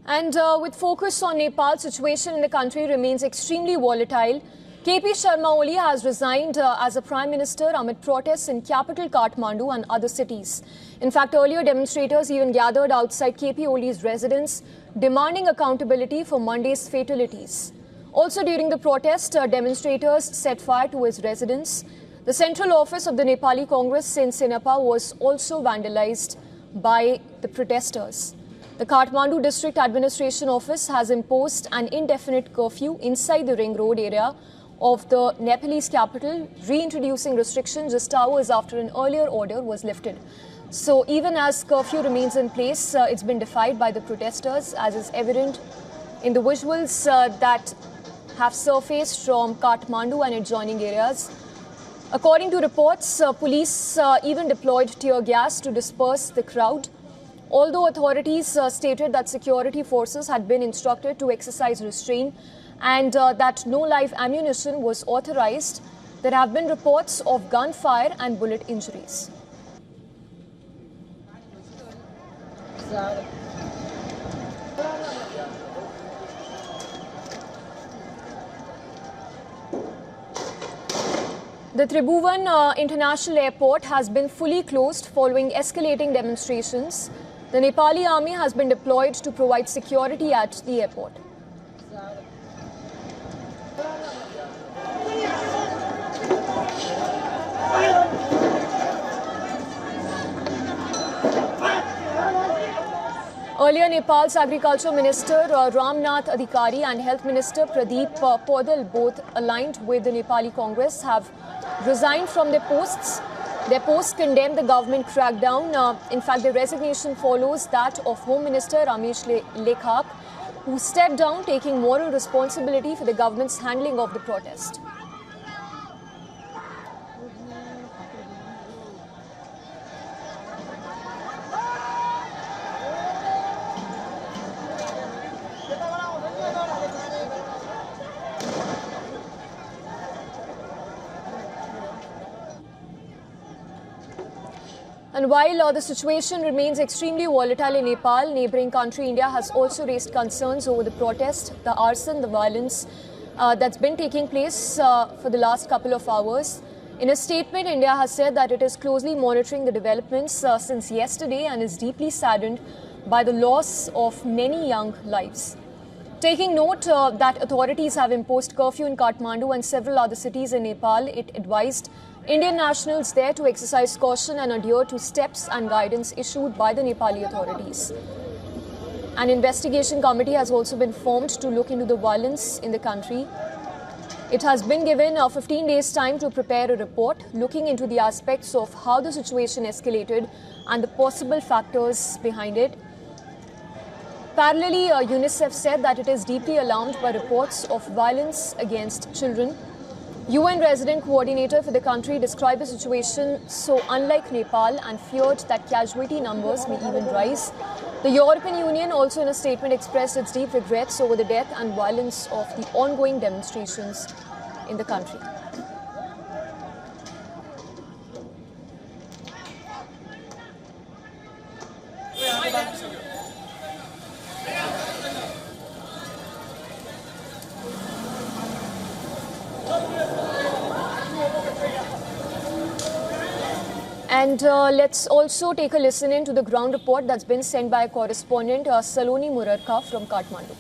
And with focus on Nepal, situation in the country remains extremely volatile. KP Sharma Oli has resigned as a Prime Minister amid protests in capital Kathmandu and other cities. In fact, earlier demonstrators even gathered outside KP Oli's residence, demanding accountability for Monday's fatalities. Also during the protest, demonstrators set fire to his residence. The central office of the Nepali Congress in Sinapa was also vandalized by the protesters. The Kathmandu District Administration Office has imposed an indefinite curfew inside the ring road area of the Nepalese capital, reintroducing restrictions just hours after an earlier order was lifted. So even as curfew remains in place, it's been defied by the protesters, as is evident in the visuals that have surfaced from Kathmandu and adjoining areas. According to reports, police even deployed tear gas to disperse the crowd. Although authorities stated that security forces had been instructed to exercise restraint and that no live ammunition was authorized, there have been reports of gunfire and bullet injuries. The Tribhuvan International Airport has been fully closed following escalating demonstrations. The Nepali army has been deployed to provide security at the airport. Earlier, Nepal's Agriculture Minister Ramnath Adhikari and Health Minister Pradeep Podal, both aligned with the Nepali Congress, have resigned from their posts. Their posts condemn the government crackdown. In fact, their resignation follows that of Home Minister Ramesh Lekhak, who stepped down, taking moral responsibility for the government's handling of the protest. And while the situation remains extremely volatile in Nepal, neighbouring country India has also raised concerns over the protest, the arson, the violence that's been taking place for the last couple of hours. In a statement, India has said that it is closely monitoring the developments since yesterday and is deeply saddened by the loss of many young lives. Taking note that authorities have imposed curfew in Kathmandu and several other cities in Nepal, it advised Indian nationals there to exercise caution and adhere to steps and guidance issued by the Nepali authorities. An investigation committee has also been formed to look into the violence in the country. It has been given 15 days' time to prepare a report looking into the aspects of how the situation escalated and the possible factors behind it. Parallelly, UNICEF said that it is deeply alarmed by reports of violence against children. UN resident coordinator for the country described the situation so unlike Nepal and feared that casualty numbers may even rise. The European Union also in a statement expressed its deep regrets over the death and violence of the ongoing demonstrations in the country. And let's also take a listen in to the ground report that's been sent by a correspondent, Saloni Murarka from Kathmandu.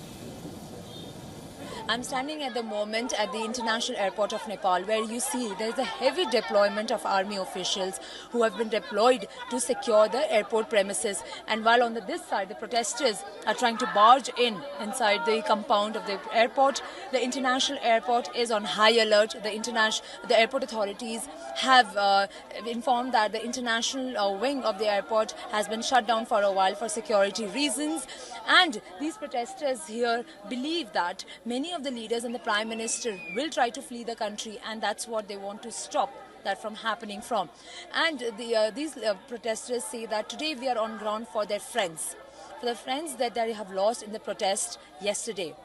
I'm standing at the moment at the International Airport of Nepal, where you see there is a heavy deployment of army officials who have been deployed to secure the airport premises. And while on this side, the protesters are trying to barge inside the compound of the airport, the international airport is on high alert. The airport authorities have informed that the international wing of the airport has been shut down for a while for security reasons. And these protesters here believe that many of the leaders and the Prime Minister will try to flee the country, and that's what they want to stop that from happening from. And these protesters say that today we are on ground for their friends, that they have lost in the protest yesterday.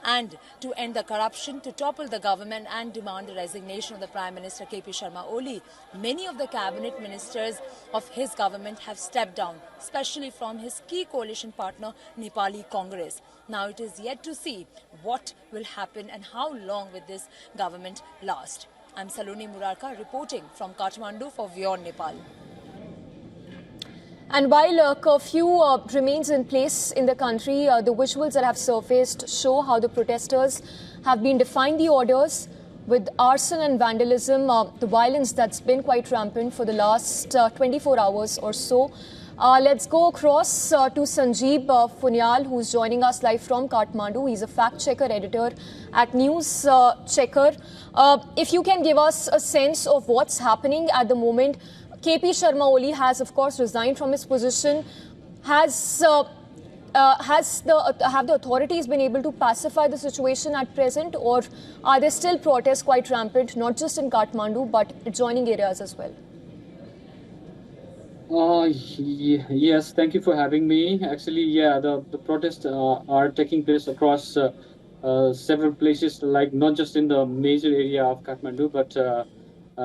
and to end the corruption, to topple the government and demand the resignation of the Prime Minister KP Sharma Oli. Many of the cabinet ministers of his government have stepped down, especially from his key coalition partner Nepali Congress. Now it is yet to see what will happen and how long will this government last. I'm Saloni Murarka reporting from Kathmandu for WION Nepal. And while curfew remains in place in the country, the visuals that have surfaced show how the protesters have been defying the orders with arson and vandalism, the violence that's been quite rampant for the last 24 hours or so. Let's go across to Sanjeev Funyal, who's joining us live from Kathmandu. He's a fact-checker editor at News Checker. If you can give us a sense of what's happening at the moment. KP Sharma Oli has, of course, resigned from his position. Have the authorities been able to pacify the situation at present, or are there still protests quite rampant, not just in Kathmandu, but adjoining areas as well? Yes, thank you for having me. Actually, yeah, the protests are taking place across several places, like not just in the major area of Kathmandu, but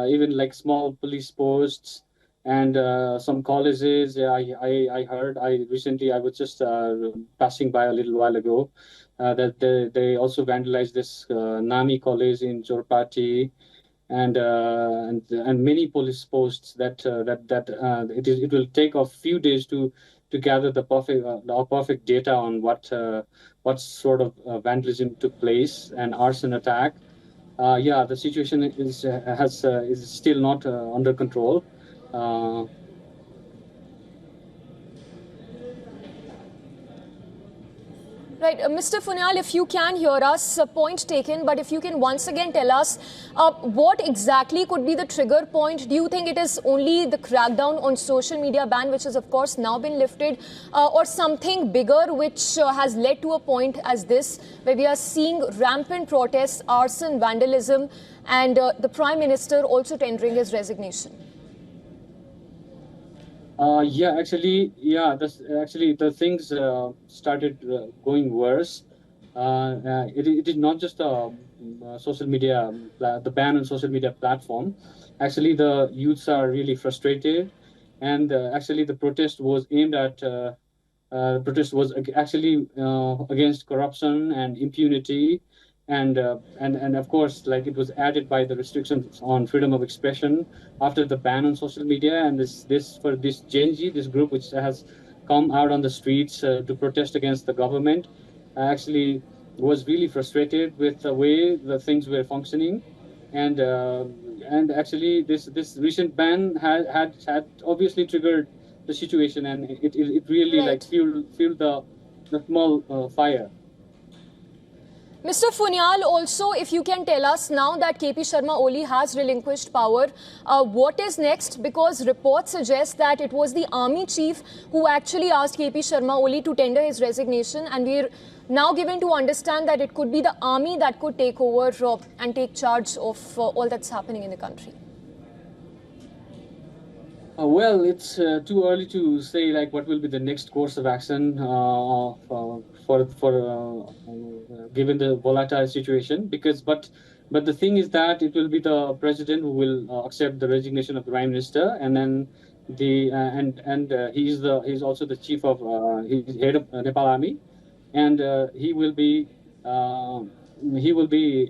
even like small police posts and some colleges. Yeah, I heard. I was just passing by a little while ago that they also vandalized this Nami college in Jorpati, and many police posts that it will take a few days to gather the perfect data on what sort of vandalism took place and arson attack. Yeah, the situation is still not under control. Right, Mr. Funyal, if you can hear us, point taken, but if you can once again tell us what exactly could be the trigger point. Do you think it is only the crackdown on social media ban, which has of course now been lifted, or something bigger which has led to a point as this, where we are seeing rampant protests, arson, vandalism, and the Prime Minister also tendering his resignation? Yeah, actually, yeah, the things started going worse. It is not just social media, the ban on social media platform. Actually, the youths are really frustrated, and actually, the protest was aimed at. Protest was actually against corruption and impunity, and of course, like it was added by the restrictions on freedom of expression after the ban on social media. And this Gen Z, this group which has come out on the streets to protest against the government, actually was really frustrated with the way the things were functioning, and actually this recent ban had obviously triggered the situation, and it really Right. like fueled the small fire. Mr. Funyal, also, if you can tell us now that KP Sharma Oli has relinquished power, what is next? Because reports suggest that it was the army chief who actually asked KP Sharma Oli to tender his resignation, and we're now given to understand that it could be the army that could take over and take charge of all that's happening in the country. Well, it's too early to say like what will be the next course of action given the volatile situation. But the thing is that it will be the president who will accept the resignation of the prime minister, and then he's also the chief of he's head of Nepal Army, and he will be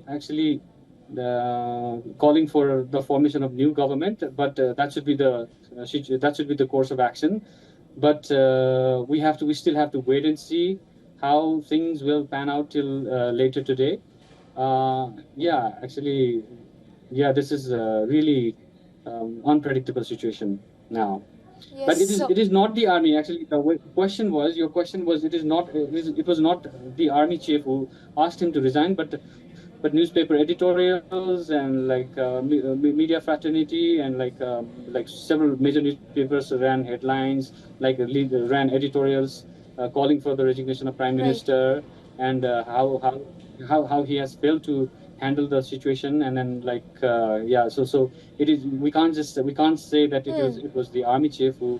actually calling for the formation of new government, but that should be the course of action. But we still have to wait and see how things will pan out till later today. Yeah, actually, yeah, this is a really unpredictable situation now. Yes, But it is not the army. Actually, your question was it was not the army chief who asked him to resign, but newspaper editorials and like media fraternity and like several major newspapers ran headlines, like ran editorials calling for the resignation of prime minister, and how he has failed to handle the situation. And then yeah, so it is, we can't say that it was the army chief who,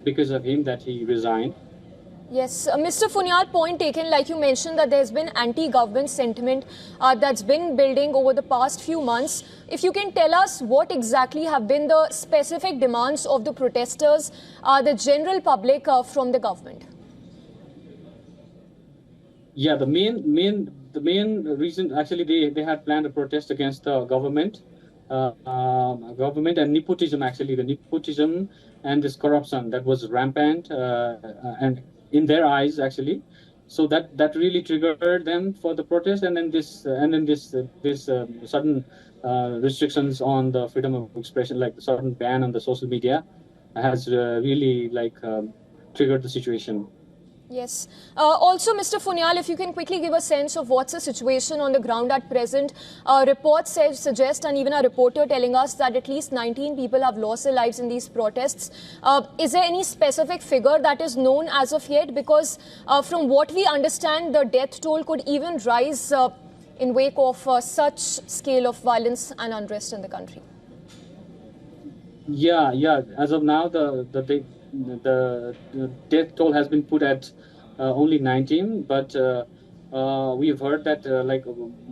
because of him, that he resigned. Yes, Mr. Funyal, point taken. Like you mentioned, that there's been anti-government sentiment that's been building over the past few months. If you can tell us what exactly have been the specific demands of the protesters, the general public from the government. Yeah, the main reason actually they had planned a protest against the government and nepotism, actually the nepotism and this corruption that was rampant and in their eyes actually. So that really triggered them for the protest, and then this sudden restrictions on the freedom of expression, like the sudden ban on the social media, has really triggered the situation. Yes. Also, Mr. Funyal, if you can quickly give a sense of what's the situation on the ground at present. Reports suggest, and even a reporter telling us that at least 19 people have lost their lives in these protests. Is there any specific figure that is known as of yet? Because from what we understand, the death toll could even rise in wake of such scale of violence and unrest in the country. Yeah. As of now, the death toll has been put at only 19, but we've heard that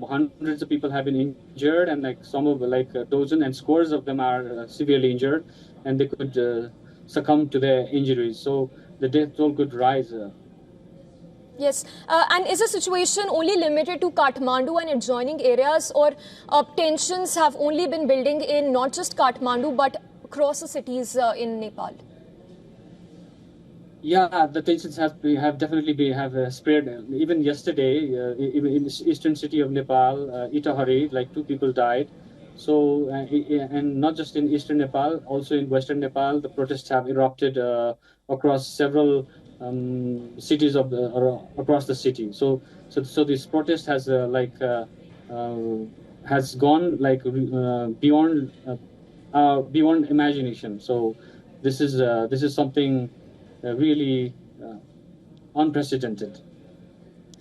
hundreds of people have been injured, and like some of like a dozen and scores of them are severely injured, and they could succumb to their injuries. So the death toll could rise. Yes, and is the situation only limited to Kathmandu and adjoining areas, or tensions have only been building in not just Kathmandu but across the cities in Nepal? Yeah, the tensions have definitely have spread. Even yesterday, even in the eastern city of Nepal, Itahari, like two people died. So, and not just in eastern Nepal, also in western Nepal, the protests have erupted across several cities across the city. So this protest uh, has gone beyond imagination. So this is something really unprecedented.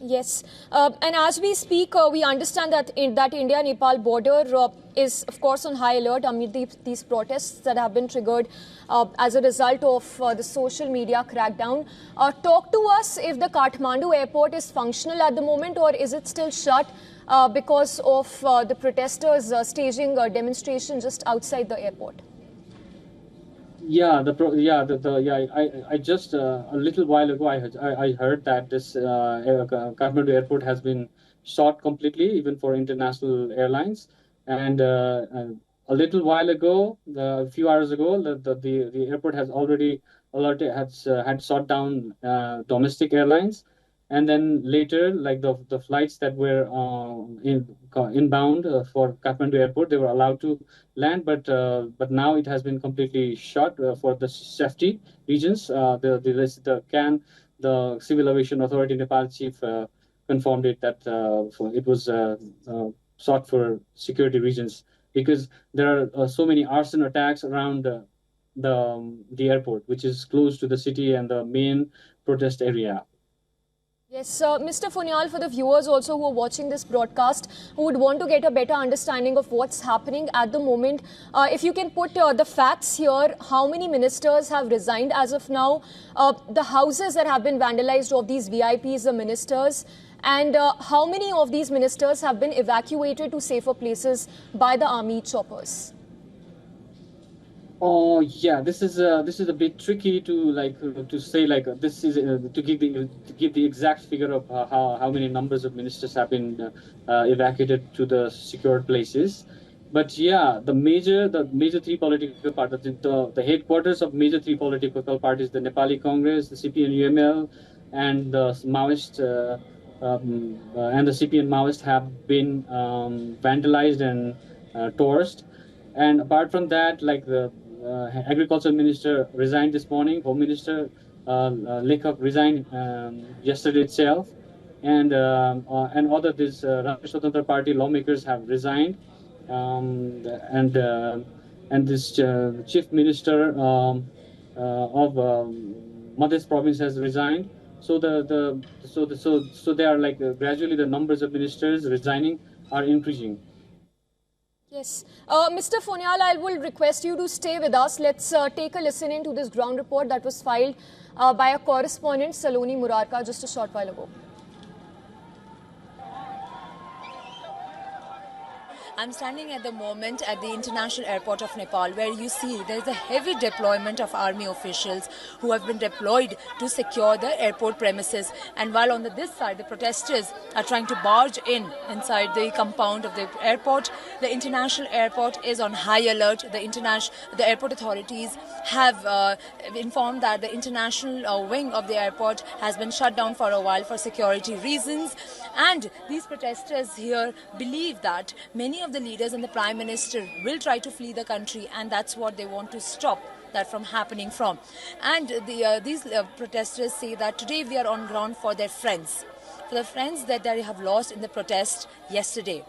Yes, and as we speak, we understand that that India-Nepal border is, of course, on high alert amid these protests that have been triggered as a result of the social media crackdown. Talk to us if the Kathmandu airport is functional at the moment, or is it still shut because of the protesters staging a demonstration just outside the airport? Yeah, I just a little while ago I heard that this Kathmandu airport has been shut completely, even for international airlines. And a little while ago, a few hours ago, the airport has already alerted had shut down domestic airlines. And then later, like the flights that were inbound for Kathmandu airport, they were allowed to land, but now it has been completely shut for the safety regions. The Civil Aviation Authority Nepal chief confirmed it that it was sought for security reasons, because there are so many arson attacks around the airport, which is close to the city and the main protest area. Yes, Mr. Funyal, for the viewers also who are watching this broadcast, who would want to get a better understanding of what's happening at the moment, if you can put the facts here, how many ministers have resigned as of now, the houses that have been vandalized of these VIPs, the ministers, and how many of these ministers have been evacuated to safer places by the army choppers? Oh yeah, this is a bit tricky to to say this is to give the exact figure of how many numbers of ministers have been evacuated to the secured places. But yeah, the major three political parties, the headquarters of major three political parties, the Nepali Congress, the CPN UML, and the Maoist and the CPN Maoist have been vandalized and torched. And apart from that, like the agriculture minister resigned this morning, home minister Lekhak resigned yesterday itself, and other this Rashtriya Swatantra Party lawmakers have resigned, and this chief minister of Madhya province has resigned. So they are gradually the numbers of ministers resigning are increasing. Yes. Mr. Fonial, I will request you to stay with us. Let's take a listen in to this ground report that was filed by a correspondent, Saloni Murarka, just a short while ago. I'm standing at the moment at the international airport of Nepal, where you see there's a heavy deployment of army officials who have been deployed to secure the airport premises. And while on this side, the protesters are trying to barge inside the compound of the airport. The international airport is on high alert. The airport authorities have informed that the international wing of the airport has been shut down for a while for security reasons. And these protesters here believe that many of the leaders and the Prime Minister will try to flee the country, and that's what they want to stop that from happening from. And these protesters say that today we are on ground for their friends, for the friends that they have lost in the protest yesterday,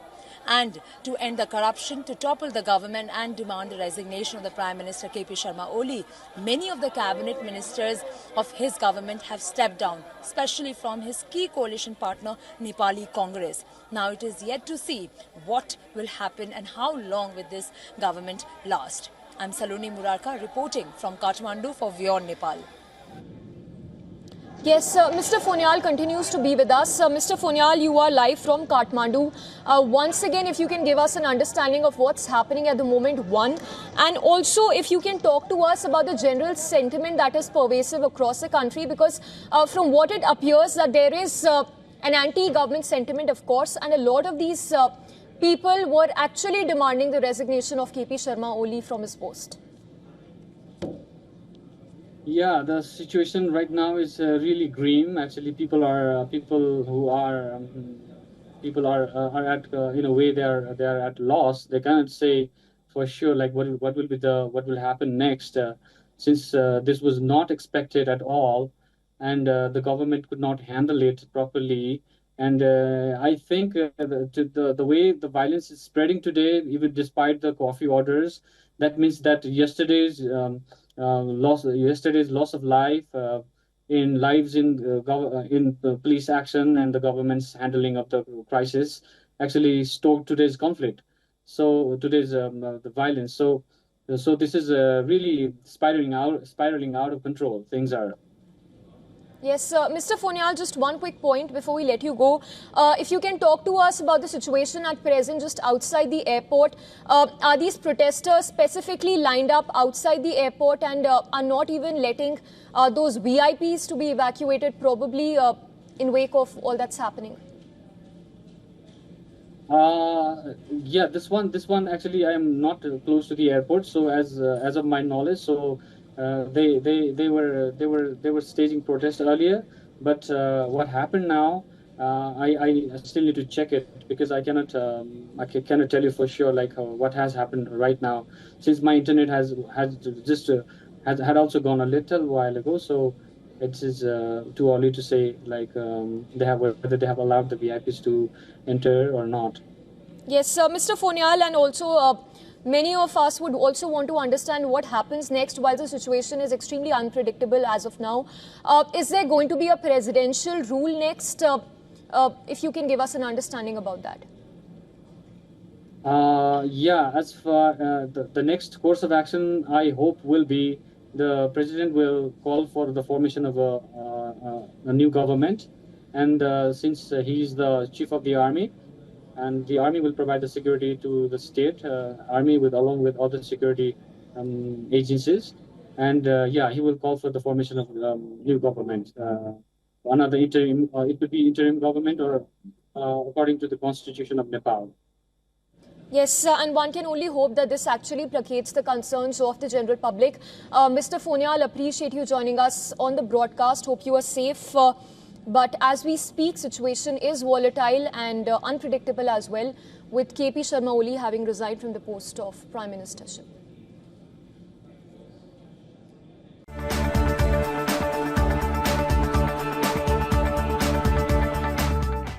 and to end the corruption, to topple the government and demand the resignation of the Prime Minister KP Sharma Oli. Many of the cabinet ministers of his government have stepped down, especially from his key coalition partner, Nepali Congress. Now it is yet to see what will happen and how long will this government last. I'm Saloni Murarka reporting from Kathmandu for WION Nepal. Yes, Mr. Fonial continues to be with us. Mr. Fonial, you are live from Kathmandu. Once again, if you can give us an understanding of what's happening at the moment, one, and also if you can talk to us about the general sentiment that is pervasive across the country, because from what it appears that there is an anti-government sentiment, of course, and a lot of these people were actually demanding the resignation of KP Sharma Oli from his post. Yeah, the situation right now is really grim. Actually, people are at in a way they are at loss. They cannot say for sure like what will happen next, since this was not expected at all, and the government could not handle it properly. And I think the way the violence is spreading today, even despite the coffee orders, that means that yesterday's loss of life in lives in police action and the government's handling of the crisis actually stoked today's conflict. So today's the violence. So this is really spiraling out of control. Things are. Yes, Mr. Fonial, just one quick point before we let you go. If you can talk to us about the situation at present just outside the airport. Are these protesters specifically lined up outside the airport and are not even letting those VIPs to be evacuated, probably in wake of all that's happening? Yeah, this one actually I am not close to the airport, so as of my knowledge, so they were staging protests earlier, but what happened now, I still need to check it because I cannot tell you for sure like what has happened right now, since my internet had also gone a little while ago, so it is too early to say like whether they have allowed the VIPs to enter or not. Yes, Mr. Fonial, and also many of us would also want to understand what happens next while the situation is extremely unpredictable as of now. Is there going to be a presidential rule next? If you can give us an understanding about that. Yeah, as for the next course of action, I hope will be the president will call for the formation of a new government, and since he is the chief of the army, and the army will provide the security to the state army along with other security agencies, and yeah, he will call for the formation of new government, another interim. It could be interim government or according to the constitution of Nepal. Yes, and one can only hope that this actually placates the concerns of the general public. Mr. Fonial, appreciate you joining us on the broadcast. Hope you are safe. But as we speak, situation is volatile and unpredictable as well, with KP Sharma Oli having resigned from the post of Prime Ministership.